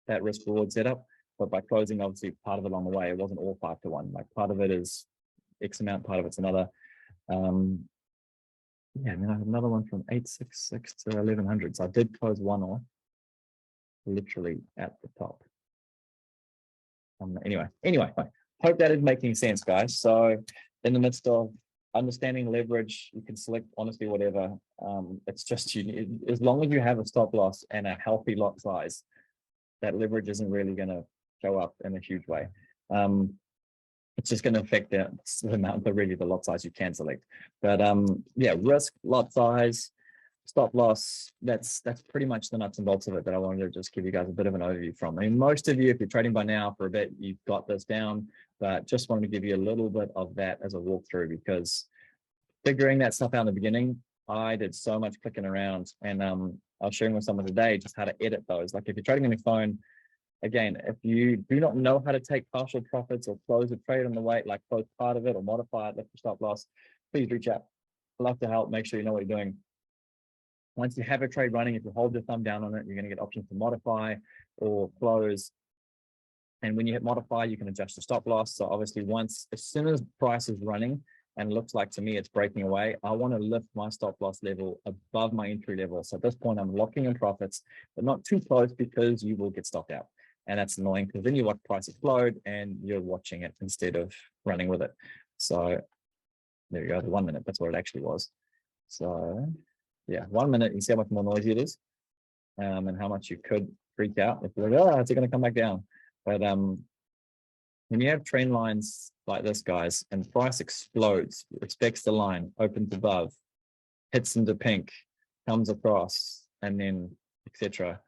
that risk reward setup. But by closing, obviously, part of it along the way, it wasn't all 5 to 1. Like part of it is X amount, part of it's another. Yeah, and then I have another one from 866 to 1100. So I did close one off literally at the top. Anyway, hope that is making sense, guys. So in the midst of understanding leverage, you can select honestly whatever. It's just as long as you have a stop loss and a healthy lot size, that leverage isn't really going to show up in a huge way. It's just going to affect the amount, but really the lot size you can select. But yeah, risk, lot size, stop loss, that's pretty much the nuts and bolts of it that I wanted to just give you guys a bit of an overview from. I mean, most of you, if you're trading by now for a bit, you've got this down, but just wanted to give you a little bit of that as a walkthrough, because figuring that stuff out in the beginning, I did so much clicking around, and I was sharing with someone today just how to edit those. Like if you're trading on your phone, again, if you do not know how to take partial profits or close a trade on the way, like close part of it or modify it, lift your stop loss, please reach out. I'd love to help. Make sure you know what you're doing. Once you have a trade running, if you hold your thumb down on it, you're going to get options to modify or close. And when you hit modify, you can adjust your stop loss. So obviously as soon as price is running and looks like to me it's breaking away, I want to lift my stop loss level above my entry level. So at this point, I'm locking in profits, but not too close because you will get stopped out. And that's annoying because then you watch price explode and you're watching it instead of running with it. So there you go, the 1 minute, that's what it actually was. So yeah, 1 minute, you see how much more noisy it is, and how much you could freak out if you're like, oh, it's going to come back down. But when you have trend lines like this, guys, and price explodes, respects the line, opens above, hits into pink, comes across, and then etc.,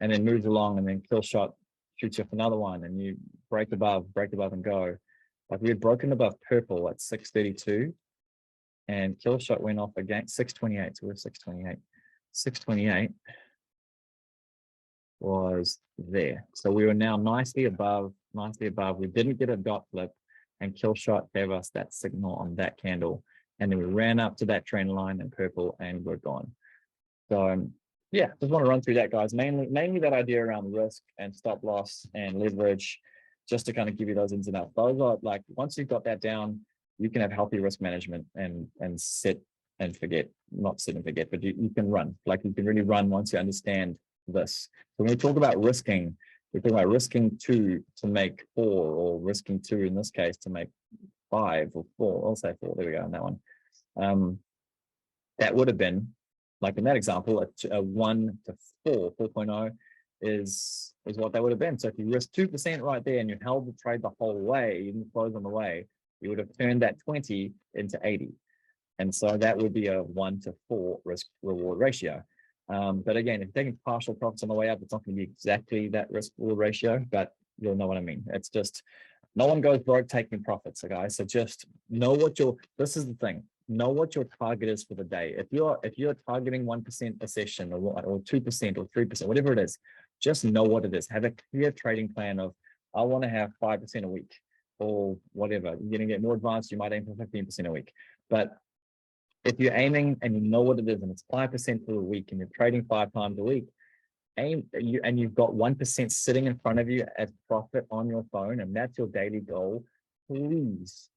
and then moves along, and then kill shot shoots you off another one, and you break above and go. Like we had broken above purple at 632, and kill shot went off again 628. So we're 628. 628 was there. So we were now nicely above. We didn't get a dot flip, and kill shot gave us that signal on that candle. And then we ran up to that trend line in purple and we're gone. So yeah, just want to run through that, guys. Mainly that idea around risk and stop loss and leverage, just to kind of give you those ins and outs. Those are like, once you've got that down, you can have healthy risk management and sit and forget, not sit and forget, but you can run. Like you can really run once you understand this. So when we talk about risking, we're talking about risking 2 to make 4, or risking 2 in this case to make 5 or 4. I'll say 4. There we go on that one. That would have been, like in that example, a 1 to 4, 4.0 is what that would have been. So if you risk 2% right there and you held the trade the whole way, you didn't close on the way, you would have turned that 20 into 80. And so that would be a 1 to 4 risk reward ratio. But again, if you're taking partial profits on the way up, it's not going to be exactly that risk reward ratio, but you'll know what I mean. It's just no one goes broke taking profits, so guys. So just know what this is the thing. Know what your target is for the day. If you're targeting 1% a session or 2% or 3%, whatever it is, just know what it is. Have a clear trading plan of, I want to have 5% a week or whatever. You're going to get more advanced. You might aim for 15% a week. But if you're aiming and you know what it is and it's 5% for a week and you're trading 5 times a week, and you've got 1% sitting in front of you as profit on your phone, and that's your daily goal, please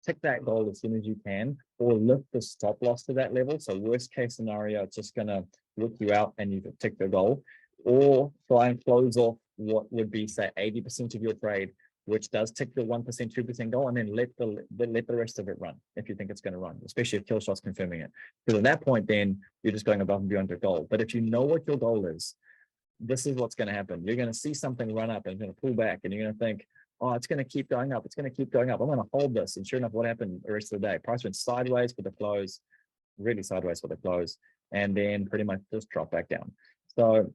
tick that goal as soon as you can, or lift the stop loss to that level. So worst case scenario, it's just gonna whip you out and you tick the goal, or try and close off what would be, say, 80% of your trade, which does tick the 1%, 2% goal, and then let the rest of it run if you think it's going to run, especially if kill shot's confirming it. Because at that point, then you're just going above and beyond your goal. But if you know what your goal is, this is what's going to happen. You're going to see something run up and it's going to pull back, and you're going to think, oh, it's going to keep going up. It's going to keep going up. I'm going to hold this. And sure enough, what happened the rest of the day? Price went sideways for the close, really sideways for the close, and then pretty much just drop back down. So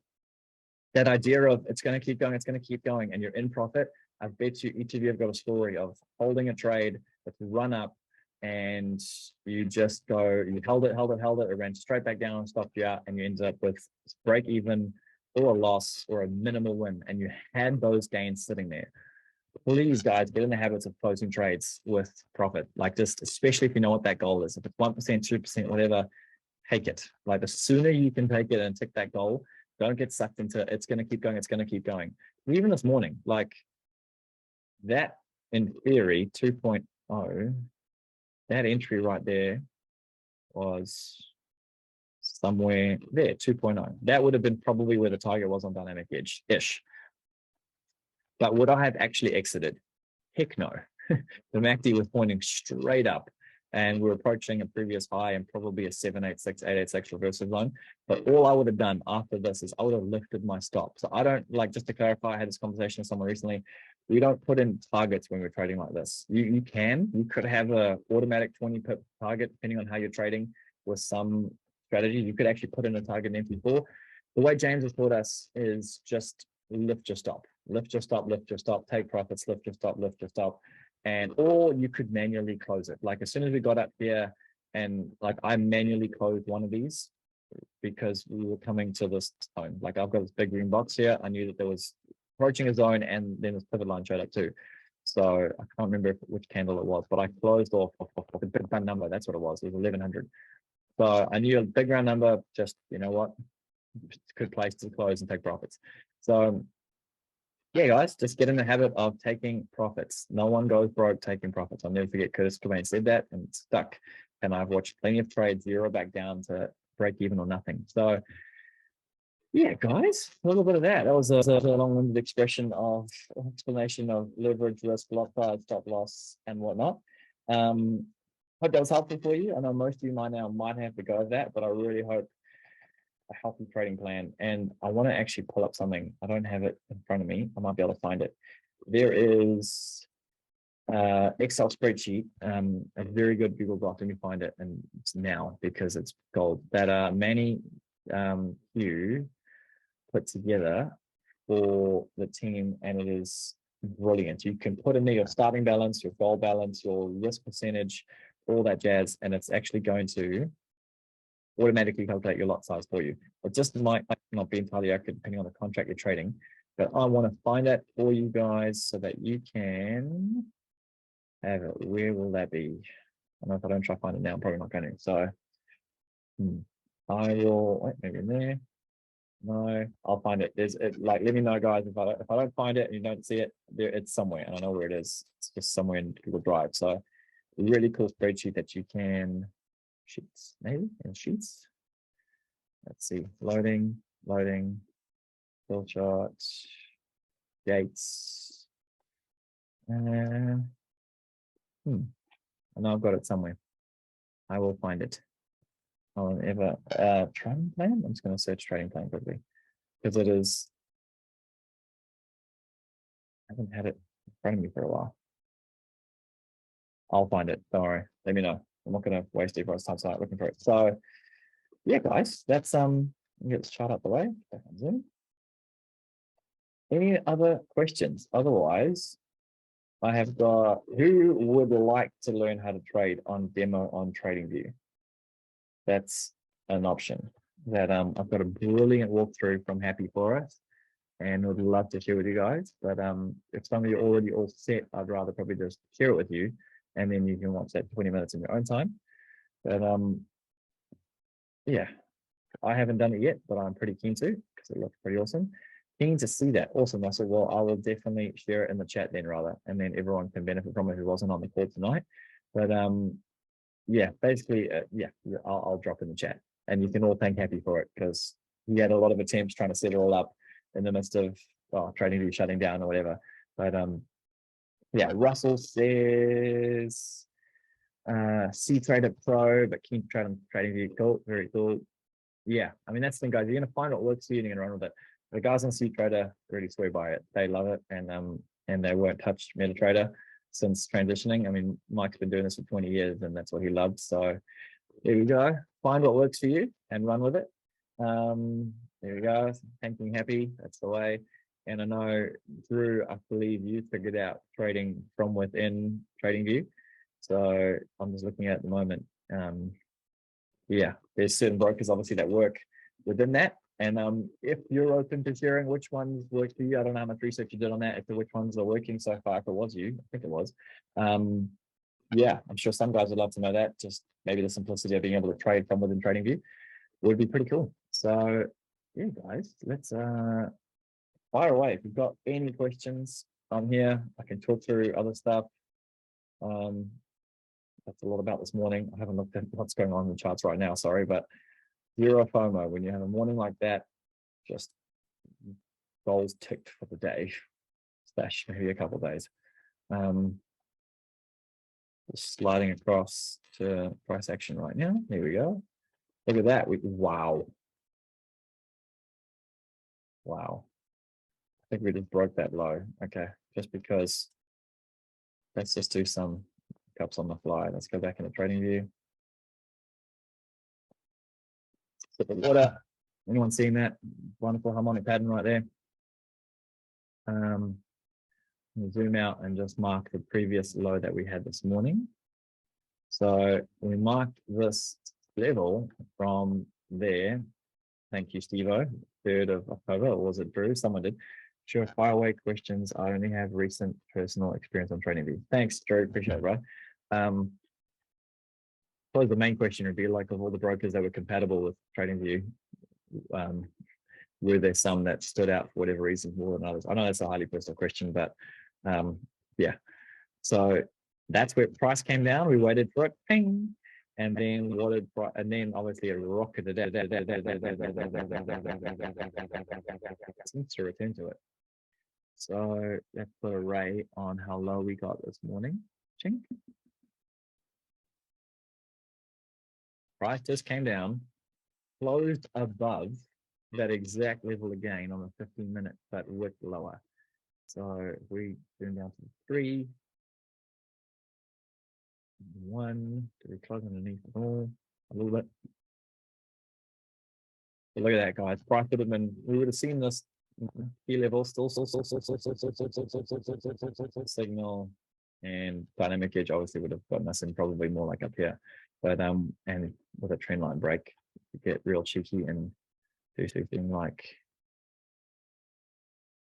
that idea of it's going to keep going, it's going to keep going, and you're in profit, I bet you each of you have got a story of holding a trade that's run up, and you just go, you held it, it ran straight back down and stopped you out, and you ended up with break even or a loss or a minimal win, and you had those gains sitting there. Please, guys, get in the habits of closing trades with profit. Like, just especially if you know what that goal is. If it's 1%, 2%, whatever, take it. Like, the sooner you can take it and tick that goal, don't get sucked into it's going to keep going, it's going to keep going. Even this morning, like that, in theory, 2.0, that entry right there was somewhere there, 2.0. That would have been probably where the target was on dynamic edge-ish. But would I have actually exited? Heck no. The MACD was pointing straight up, and we're approaching a previous high and probably a 786, 886 reversal zone. But all I would have done after this is I would have lifted my stop. So I don't, like, just to clarify, I had this conversation with someone recently. We don't put in targets when we're trading like this. You could have a automatic 20 pip target depending on how you're trading. With some strategies, you could actually put in a target in MP4. The way James has taught us is just lift your stop, lift your stop, lift your stop, take profits, lift your stop, lift your stop. And or you could manually close it. Like, as soon as we got up here, and like I manually closed one of these because we were coming to this zone. Like, I've got this big green box here. I knew that there was approaching a zone, and then this pivot line showed up too. So I can't remember which candle it was, but I closed off a big round number. That's what it was. It was 1100. So I knew a big round number. Just, you know what, it's a good place to close and take profits. So yeah, guys, just get in the habit of taking profits. No one goes broke taking profits. I'll never forget Curtis Cobain said that, and it's stuck. And I've watched plenty of trades zero back down to break even or nothing. So yeah, guys, a little bit of that. That was a long-winded explanation of leverage, risk, lot size, stop loss, and whatnot. Hope that was helpful for you. I know most of you might have to go with that, but I really hope a healthy trading plan. And I want to actually pull up something. I don't have it in front of me. I might be able to find it. There is Excel spreadsheet, a very good Google Doc. Let me find it, and it's now because it's gold, that Manny Hugh put together for the team, and it is brilliant. You can put in there your starting balance, your goal balance, your risk percentage, all that jazz, and it's actually going to automatically calculate your lot size for you. It just might not be entirely accurate depending on the contract you're trading, but I want to find that for you guys so that you can have it. Where will that be? I know if I don't try to find it now, I'm probably not going to. So I will wait, maybe in there. No, I'll find it. Like, let me know, guys, if I don't find it and you don't see it, it's somewhere, and I know where it is. It's just somewhere in Google Drive. So a really cool spreadsheet that you can sheets, maybe in sheets. Let's see, loading, fill charts, dates. I know I've got it somewhere. I will find it. I will ever trading plan. I'm just going to search trading plan quickly because it is. I haven't had it in front of me for a while. I'll find it. Don't worry. Let me know. I'm not going to waste everyone's time start looking for it. So yeah, guys, that's get this chart out the way. Back on Zoom. Any other questions? Otherwise, I have got, who would like to learn how to trade on demo on TradingView? That's an option that I've got a brilliant walkthrough from Happy for us and would love to share with you guys. But if some of you are already all set, I'd rather probably just share it with you and then you can watch that 20 minutes in your own time. But yeah, I haven't done it yet, but I'm pretty keen to because it looks pretty awesome. Keen to see that. Awesome, Russell. Well, I will definitely share it in the chat then rather, and then everyone can benefit from it who wasn't on the call tonight. But yeah, basically, yeah, I'll drop in the chat and you can all thank Happy for it because he had a lot of attempts trying to set it all up in the midst of TradingView shutting down or whatever. But yeah, Russell says C Trader Pro, but keen to trade on TradingView. Cool, very cool. Yeah, I mean that's the thing, guys. You're gonna find what works for you and you're gonna run with it. The guys on C Trader really swear by it. They love it and they won't touch MetaTrader since transitioning. I mean, Mike's been doing this for 20 years and that's what he loves. So there we go. Find what works for you and run with it. There we go. Thanking Happy. That's the way. And I know Drew, I believe you figured out trading from within TradingView. So I'm just looking at the moment. Yeah, there's certain brokers obviously that work within that. And if you're open to sharing which ones work for you, I don't know how much research you did on that, if which ones are working so far, if it was you, I think it was. Yeah, I'm sure some guys would love to know that. Just maybe the simplicity of being able to trade from within TradingView would be pretty cool. So yeah, guys, let's fire away. If you've got any questions, I'm here. I can talk through other stuff. That's a lot about this morning. I haven't looked at what's going on in the charts right now, sorry, but zero FOMO. When you have a morning like that, just goals ticked for the day, slash maybe a couple of days. Just sliding across to price action right now. Here we go. Look at that. Wow. Wow. I think we just broke that low. Okay. Just because let's just do some cups on the fly. Let's go back into TradingView. Sip of water. Anyone seeing that wonderful harmonic pattern right there? Zoom out and just mark the previous low that we had this morning. So we marked this level from there. Thank you, Steve-O. 3rd of October, or was it Drew? Someone did. Sure, fire away questions. I only have recent personal experience on TradingView. Thanks, Drew. Appreciate it, bro. Probably the main question would be like, of all the brokers that were compatible with TradingView, were there some that stood out for whatever reason more than others? I know that's a highly personal question, but yeah. So that's where price came down. We waited for it, ping, and then and then obviously it rocketed out. Seems to return to it. So let's put a ray on how low we got this morning. Chink. Price just came down, closed above that exact level again on the 15-minute, but wicked lower. So if we turn down to 3, 1, do we close underneath it all a little bit? But look at that, guys. Price would have been, we would have seen this key level still signal, and dynamic edge obviously would have gotten us in probably more like up here. But and with a trend line break, you get real cheeky and do something like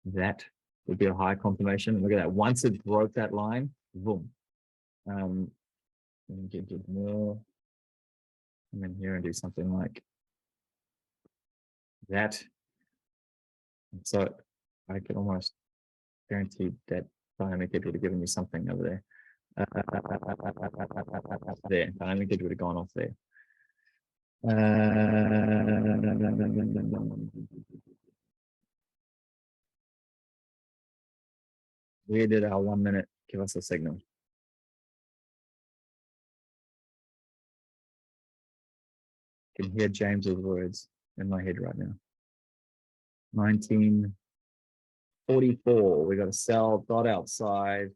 that would be a high confirmation. Look at that. Once it broke that line, boom. Get more. And then here and do something like that. And so I could almost guarantee that dynamic edge would have given me something over there. There, dynamic edge would have gone off there. Where did our 1 minute give us a signal? I can hear James's words in my head right now. 1944. We got a sell dot outside,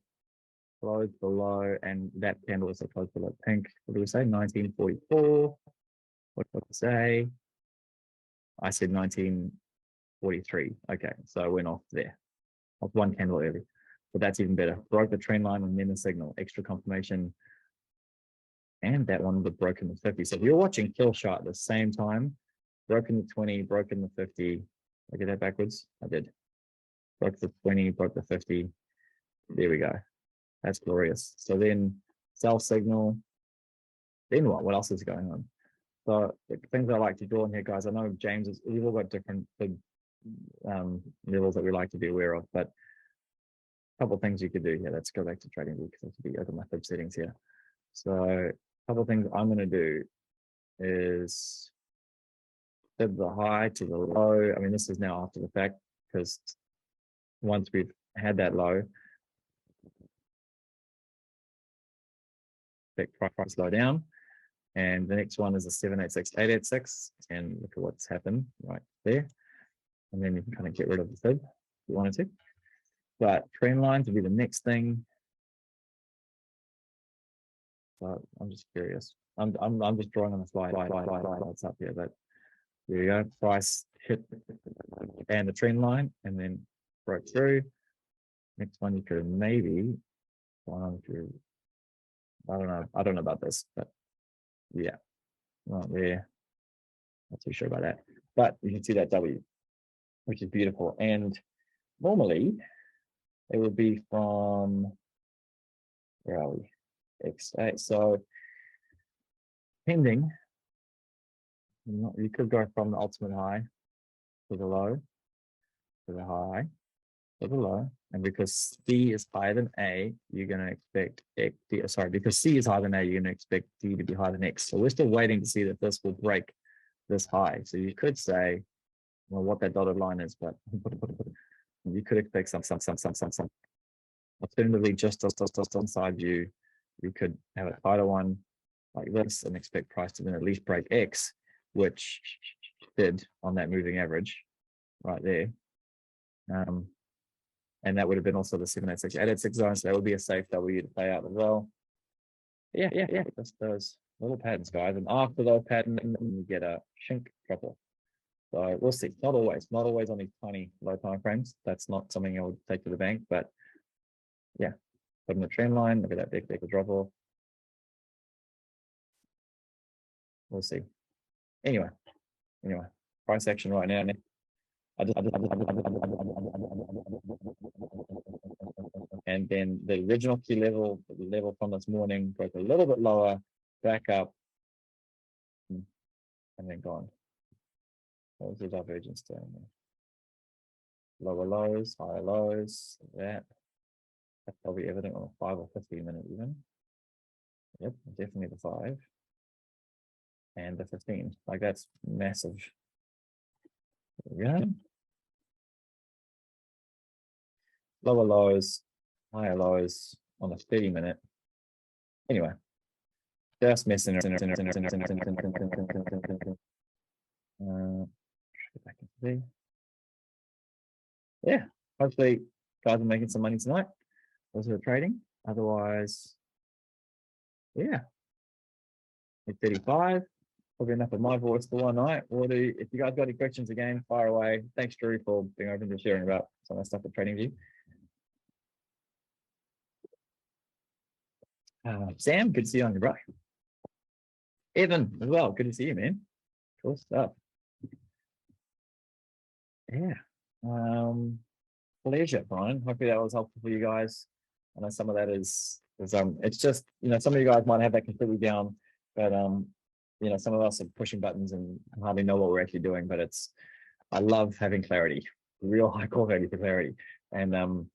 close below, and that candle is close below pink. What do we say? 1944. What did I say? I said 1943. Okay, so I went off there. Off one candle early. but that's even better. Broke the trend line and then the signal, extra confirmation. And that one would broken the 50. So if you're watching kill shot at the same time, broken the 20, broken the 50. I get that backwards? I did. Broke the 20, broke the 50. There we go. That's glorious. So then sell signal. Then what? What else is going on? So the things I like to draw in here, guys, I know James is, we've all got different big levels that we like to be aware of, but a couple of things you could do here. Let's go back to TradingView because I have to be open my fib settings here. So a couple of things I'm going to do is fib the high to the low. I mean, this is now after the fact because once we've had that low, price slow down. And the next one is a 786, 886. And look at what's happened right there. And then you can kind of get rid of the fib if you wanted to. But trend lines would be the next thing. So I'm just curious. I'm just drawing on the slide. What's up here? But there you go. Price hit and the trend line, and then broke through. Next one you could maybe one through. I don't know about this, but yeah, right there. Not too sure about that. But you can see that W, which is beautiful. And normally it would be from, where are we? X8. So pending, you could go from the ultimate high to the low, to the high, to the low. And because C is higher than A, you're going to expect X, because C is higher than A, you're going to expect D to be higher than X. So we're still waiting to see that this will break this high. So you could say, well, what that dotted line is, but you could expect some. Alternatively, just on side view, you could have a tighter one like this and expect price to then at least break X, which did on that moving average right there. And that would have been also the 786, 886 zone. So that would be a safe W to play out as well. Yeah. Just those little patterns, guys. And after those patterns, you get a shink drop. So we'll see. Not always on these tiny low time frames. That's not something I would take to the bank, but yeah. Put in the trend line, look at that big drop off. We'll see. Anyway, price action right now. And then the original key level from this morning broke a little bit lower, back up, and then gone. What was the divergence doing there? Lower lows, higher lows, that's probably evident on a 5 or 15 minute even. Yep, definitely the 5 and the 15. Like that's massive. There we go. Lower lows, higher lows on a 30 minute. Anyway, just messing around. Yeah, hopefully guys are making some money tonight. Those are trading. Otherwise, yeah. 35. Probably enough of my voice for one night. If you guys got any questions again, fire away. Thanks, Drew, for being open to sharing about some of the stuff at TradingView. Sam, good to see you on your bro. Evan as well. Good to see you, man. Cool stuff. Yeah. Pleasure, Brian. Hopefully that was helpful for you guys. I know some of that is it's just, some of you guys might have that completely down, but some of us are pushing buttons and hardly know what we're actually doing, but I love having clarity, real high quality clarity. And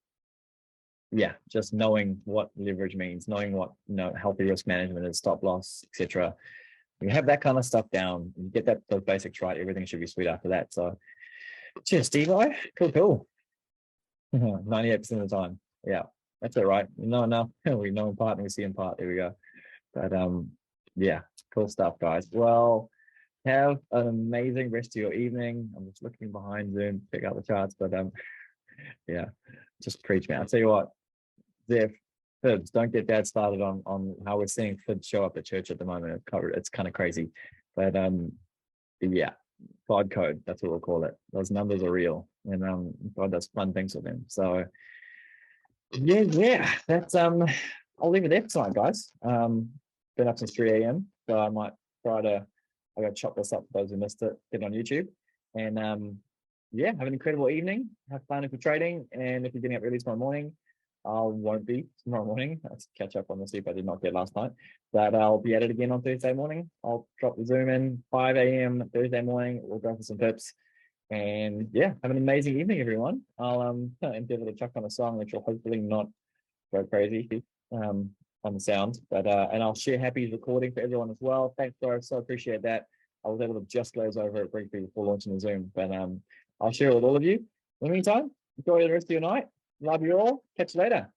yeah, just knowing what leverage means, knowing what healthy risk management is, stop loss, etc. You have that kind of stuff down, you get those basics right, everything should be sweet after that. So cheers, Steve. Cool. 98% of the time. Yeah, that's it, right? No, we know in part and we see in part. There we go. But yeah, cool stuff, guys. Well, have an amazing rest of your evening. I'm just looking behind Zoom to pick out the charts, but yeah, just preach, man. I'll tell you what, the fibs, don't get that started on how we're seeing fibs show up at church at the moment. It's kind of crazy, but yeah, God code, that's what we'll call it. Those numbers are real, and God does fun things with them. So Yeah. That's I'll leave it there for tonight, guys. Been up since 3 a.m. So I might try to I gotta chop this up for those who missed it, get it on YouTube. And yeah, have an incredible evening. Have fun if you're trading. And if you're getting up early tomorrow morning, I won't be tomorrow morning. Let's catch up on the sleep I did not get last night. But I'll be at it again on Thursday morning. I'll drop the Zoom in 5 a.m. Thursday morning. We'll go for some tips. And yeah, have an amazing evening, everyone. I'll endeavor to chuck on a song which will hopefully not go crazy on the sound. But and I'll share Happy's recording for everyone as well. Thanks, Doris. So appreciate that. I was able to just glaze over it briefly before launching the Zoom. But I'll share it with all of you. In the meantime, enjoy the rest of your night. Love you all. Catch you later.